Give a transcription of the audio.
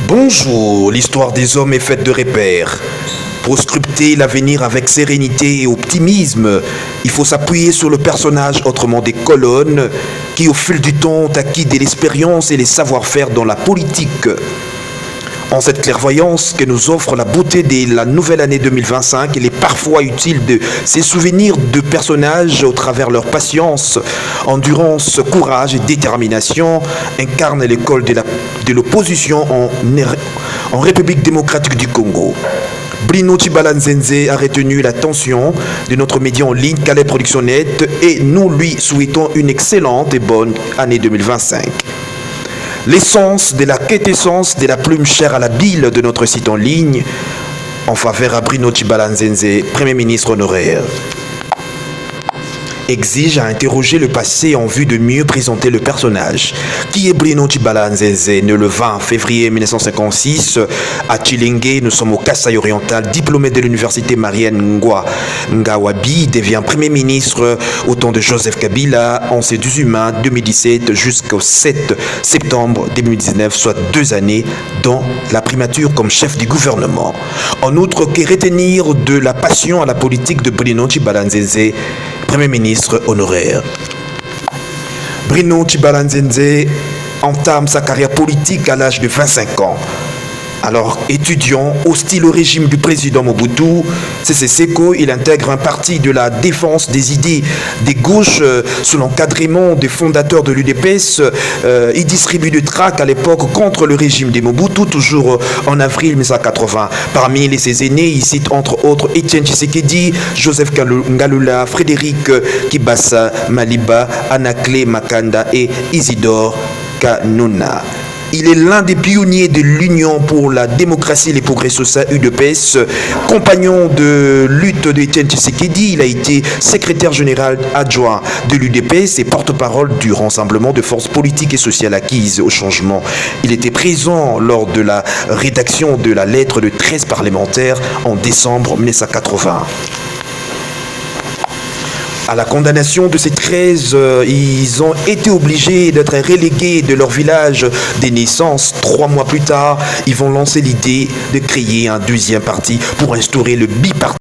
Bonjour, l'histoire des hommes est faite de repères. Pour sculpter l'avenir avec sérénité et optimisme, il faut s'appuyer sur le personnage, autrement des colonnes, qui au fil du temps ont acquis de l'expérience et les savoir-faire dans la politique. En cette clairvoyance que nous offre la beauté de la nouvelle année 2025, il est parfois utile de se souvenir de personnages au travers leur patience, endurance, courage et détermination incarnent l'école de l'opposition en République démocratique du Congo. Bruno Tshibala Nzenze a retenu l'attention de notre média en ligne Calais Production Net et nous lui souhaitons une excellente et bonne année 2025. L'essence de la quintessence de la plume chère à la bile de notre site en ligne en faveur à Bruno Tshibala Nzenze, Premier ministre honoraire, exige à interroger le passé en vue de mieux présenter le personnage. Qui est Bruno Tshibala Nzenze? Né le 20 février 1956 à Tshilenge, nous sommes au Kasaï oriental, diplômé de l'université Marienne Ngawabi, devient Premier ministre au temps de Joseph Kabila en ses 18 mai 2017 jusqu'au 7 septembre 2019, soit 2 années dans la primature comme chef du gouvernement. En outre, que retenir de la passion à la politique de Bruno Tshibala Nzenze, Premier ministre honoraire. Bruno Tshibala Nzenze entame sa carrière politique à l'âge de 25 ans. Alors, étudiant, hostile au régime du président Mobutu Sese Seko, il intègre un parti de la défense des idées des gauches sous l'encadrement des fondateurs de l'UDPS. Il distribue du tract à l'époque contre le régime de Mobutu, toujours en avril 1980. Parmi ses aînés, il cite entre autres Etienne Tshisekedi, Joseph Ngalula, Frédéric Kibasa Maliba, Anaclé Makanda et Isidore Kanuna. Il est l'un des pionniers de l'Union pour la démocratie et les progrès sociaux UDPS, compagnon de lutte d'Etienne Tshisekedi. Il a été secrétaire général adjoint de l'UDPS et porte-parole du Rassemblement de forces politiques et sociales acquises au changement. Il était présent lors de la rédaction de la lettre de 13 parlementaires en décembre 1980. À la condamnation de ces 13, ils ont été obligés d'être relégués de leur village des naissances. 3 mois plus tard, ils vont lancer l'idée de créer un deuxième parti pour instaurer le bipartisme.